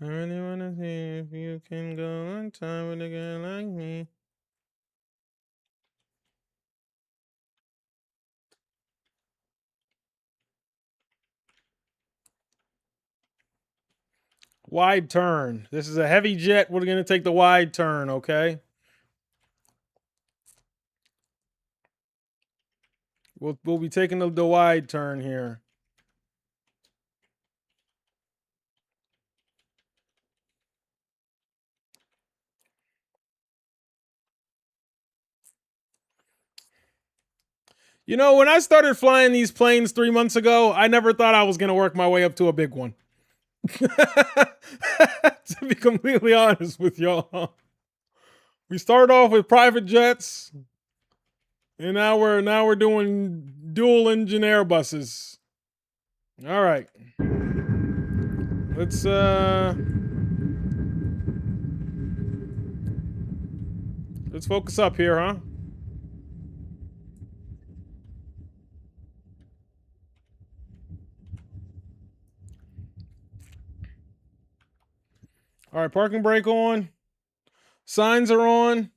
I really wanna see if you can go on time with a girl like me. Wide turn. This is a heavy jet. We're gonna take the wide turn, okay? We'll be taking the wide turn here. You know, when I started flying these planes 3 months ago, I never thought I was gonna work my way up to a big one. To be completely honest with y'all, we started off with private jets, and now we're doing dual engine Airbuses. All right, let's focus up here, huh? All right, parking brake on. Signs are on.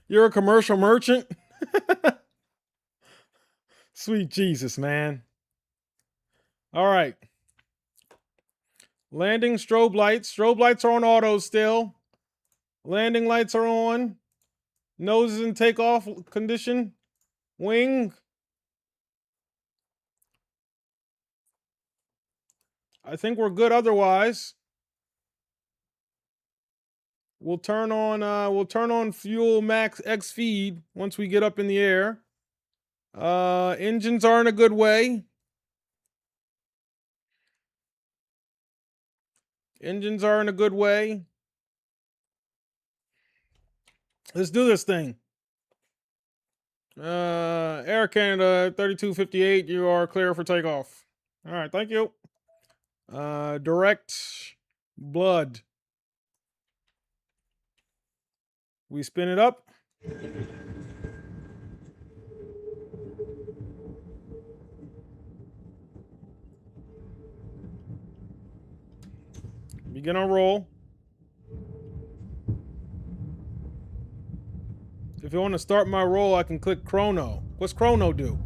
You're a commercial merchant. Sweet Jesus, man. All right. Landing strobe lights. Strobe lights are on auto still. Landing lights are on. Nose is in takeoff condition. Wing. I think we're good otherwise. We'll turn on fuel max X feed once we get up in the air. Engines are in a good way. Engines are in a good way. Let's do this thing. Air Canada 3258, you are clear for takeoff. All right, thank you. Direct blood. We spin it up. Begin our roll. If you want to start my roll, I can click chrono. What's chrono do?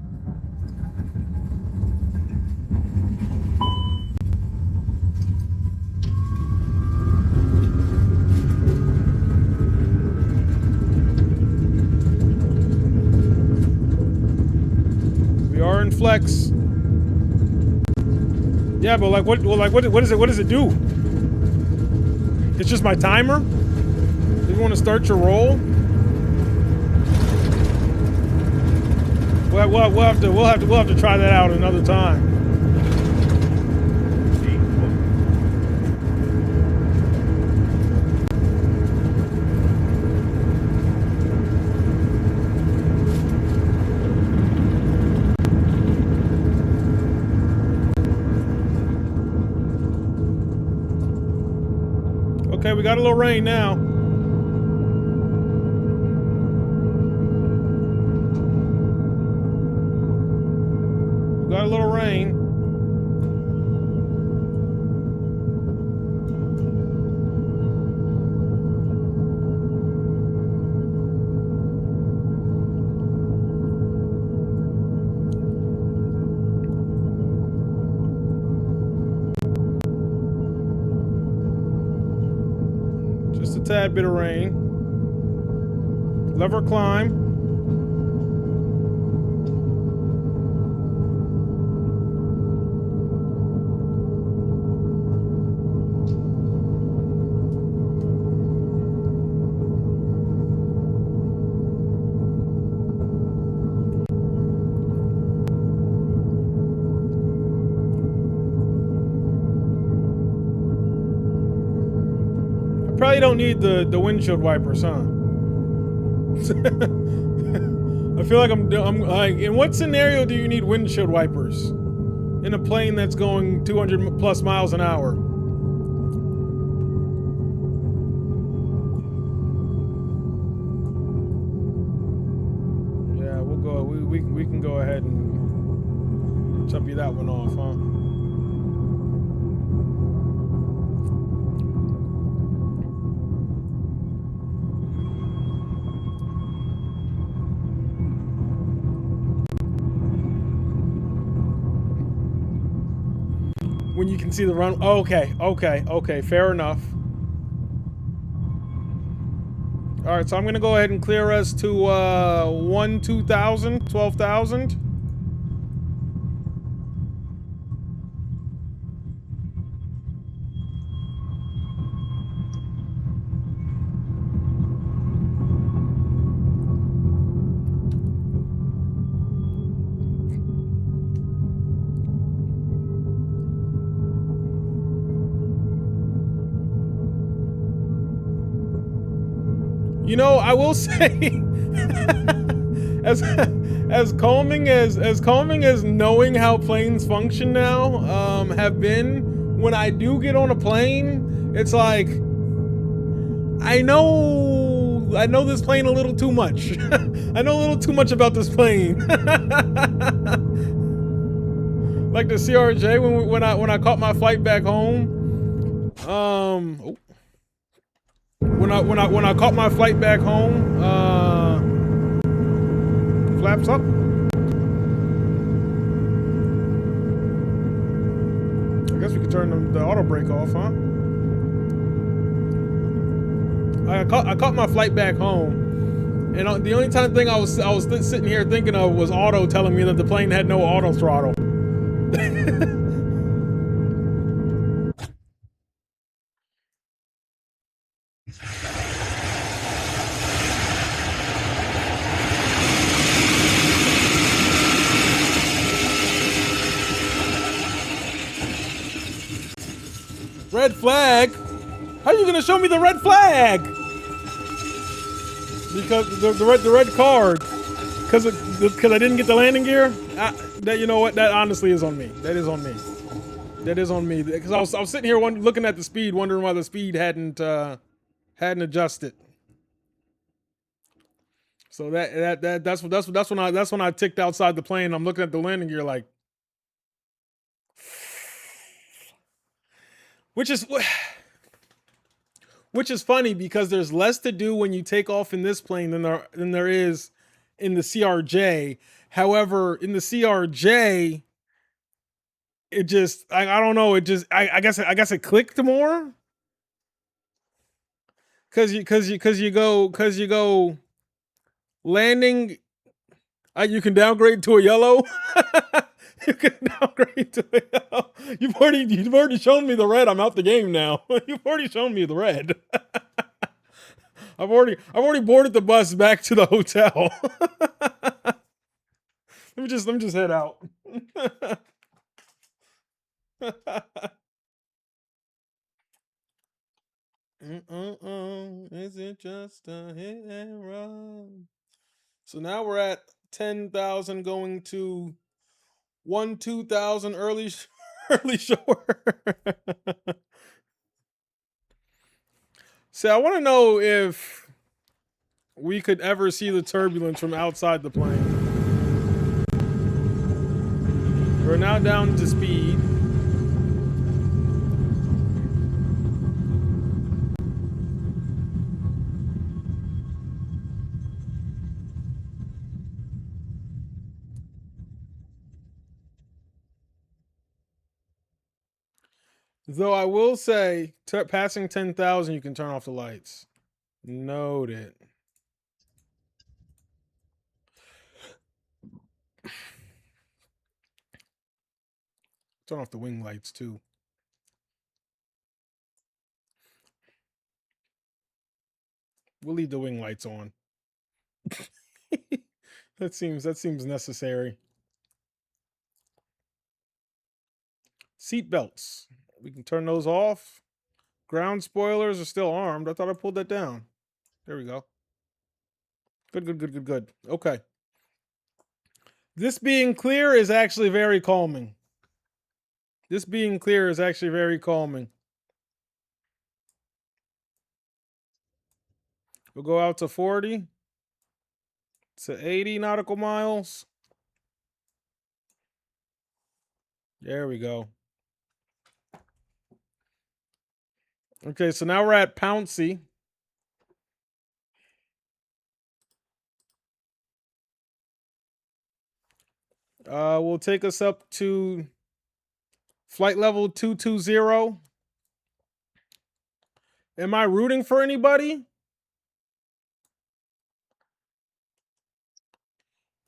We are in flex. Yeah, but what does it do? It's just my timer? You want to start your roll? We'll have to try that out another time. Okay, we got a little rain now. We got a little rain. Just a tad bit of rain. Lever climb. Probably don't need the windshield wipers, huh? I feel like I'm like, in what scenario do you need windshield wipers in a plane that's going 200 plus miles an hour? Yeah, we'll go. We can go ahead and chop you that one off, huh? When you can see the run. Okay, okay. Fair enough. All right, so I'm gonna go ahead and clear us to 2,000, 12,000. You know, I will say, as calming as knowing how planes function now have been. When I do get on a plane, it's like I know this plane a little too much. I know a little too much about this plane. Like the CRJ when I caught my flight back home. When I caught my flight back home, flaps up. I guess we could turn the auto brake off, huh? I caught my flight back home, and the only thing I was sitting here thinking of was auto telling me that the plane had no auto throttle. Red flag? How are you gonna show me the red flag? Because the red card. Because I didn't get the landing gear. You know what? That honestly is on me. That is on me. That is on me. Because I was sitting here looking at the speed, wondering why the speed hadn't adjusted. So that's when I ticked outside the plane. I'm looking at the landing gear like, which is funny because there's less to do when you take off in this plane than there is in the CRJ. However, in the CRJ, it just I don't know. It just I guess it clicked more because you go landing. You can downgrade to a yellow. You can downgrade to a yellow. You've already shown me the red. I'm out the game now. You've already shown me the red. I've already boarded the bus back to the hotel. Let me just head out. Is it just a hit and run? So now we're at 10,000 going to 2,000 early early shore. So I want to know if we could ever see the turbulence from outside the plane. We're now down to speed. Though I will say, passing 10,000, you can turn off the lights. Noted. Turn off the wing lights too. We'll leave the wing lights on. That seems necessary. Seat belts. We can turn those off. Ground spoilers are still armed. I thought I pulled that down. There we go. Good. Okay. This being clear is actually very calming. This being clear is actually very calming. We'll go out to 40 to 80 nautical miles. There we go. Okay, so now we're at Pouncy. Will take us up to Flight level 220. Am I rooting for anybody?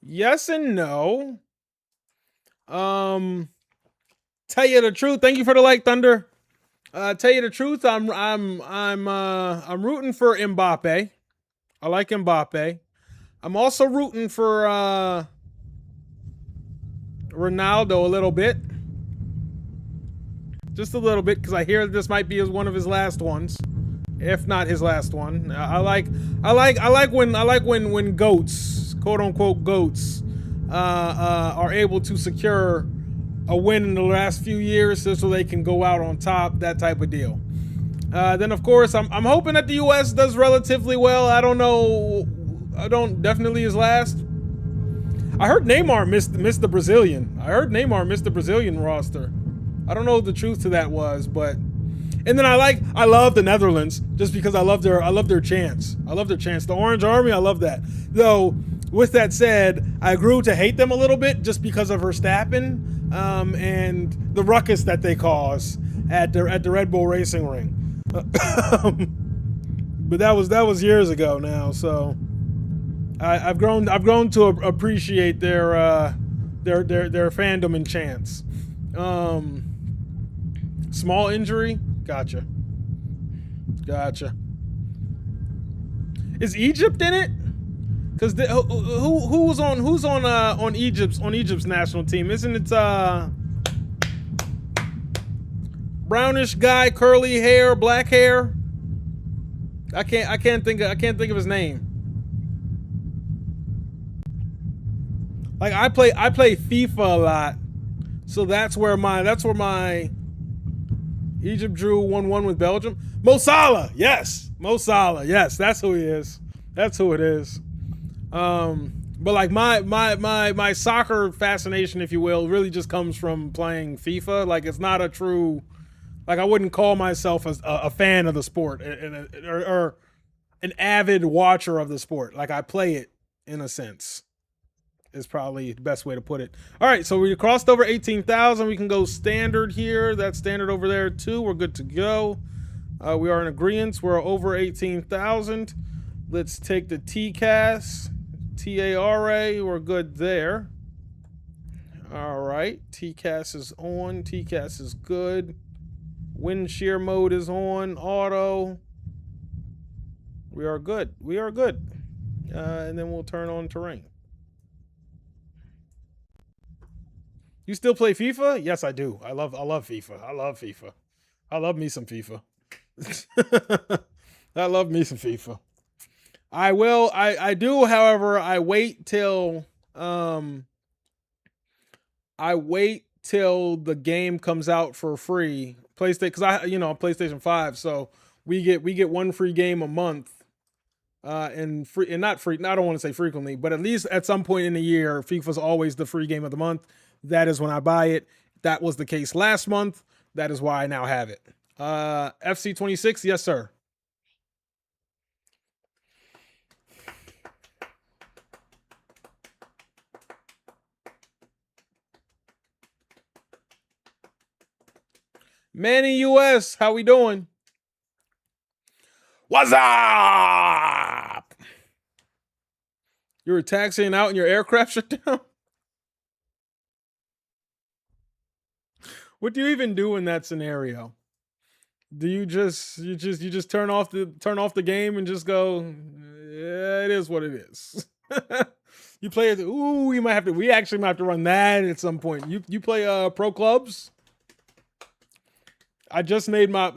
Yes and no. Tell you the truth. Thank you for the like, Thunder. Tell you the truth, I'm rooting for Mbappe. I like Mbappe. I'm also rooting for Ronaldo a little bit. Just a little bit, because I hear this might be one of his last ones, if not his last one. I like when goats, quote unquote goats, are able to secure a win in the last few years, so they can go out on top. That type of deal. Then of course I'm hoping that the U.S. does relatively well. I don't know. I don't definitely his last. I heard Neymar missed the Brazilian. I heard Neymar missed the Brazilian roster. I don't know what the truth to that was, but and then I love the Netherlands just because I love their chants. I love their chants. The Orange Army, I love that. Though with that said, I grew to hate them a little bit just because of Verstappen and the ruckus that they cause at the Red Bull Racing Ring. But that was years ago now, so I've grown to appreciate their fandom and chants. Small injury, gotcha. Is Egypt in it? Because who's on Egypt's national team? Isn't it brownish guy, curly hair, black hair? I can't think of his name. Like I play FIFA a lot, so that's where my Egypt drew 1-1 with Belgium. Mo Salah, yes, that's who he is. That's who it is. But like my soccer fascination, if you will, really just comes from playing FIFA. Like it's not a true, like I wouldn't call myself a fan of the sport or an avid watcher of the sport. Like I play it in a sense. Is probably the best way to put it. All right, so we crossed over 18,000. We can go standard here. That's standard over there too. We're good to go. We are in agreement. We're over 18,000. Let's take the TCAS, TARA. We're good there. All right, TCAS is on. TCAS is good. Wind shear mode is on. Auto. We are good. And then we'll turn on terrain. You still play FIFA? Yes, I do. I love FIFA. I love me some FIFA. I love me some FIFA. I do, however, I wait till the game comes out for free. PlayStation, because PlayStation 5, so we get one free game a month. And not free. I don't want to say frequently, but at least at some point in the year, FIFA's always the free game of the month. That is when I buy it. That was the case last month. That is why I now have it. FC26, yes, sir. Manny US, how we doing? What's up? You were taxiing out and your aircraft shut down? What do you even do in that scenario? Do you just turn off the game and just go, yeah, it is what it is. You play it. Ooh, we actually might have to run that at some point. You play pro clubs? I just made my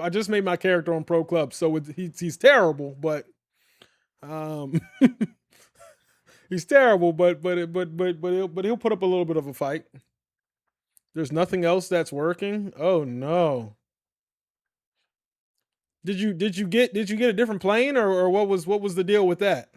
character on pro clubs, so he's terrible, but he's terrible, but he'll put up a little bit of a fight. There's nothing else that's working. Oh no. Did you get a different plane or what was the deal with that?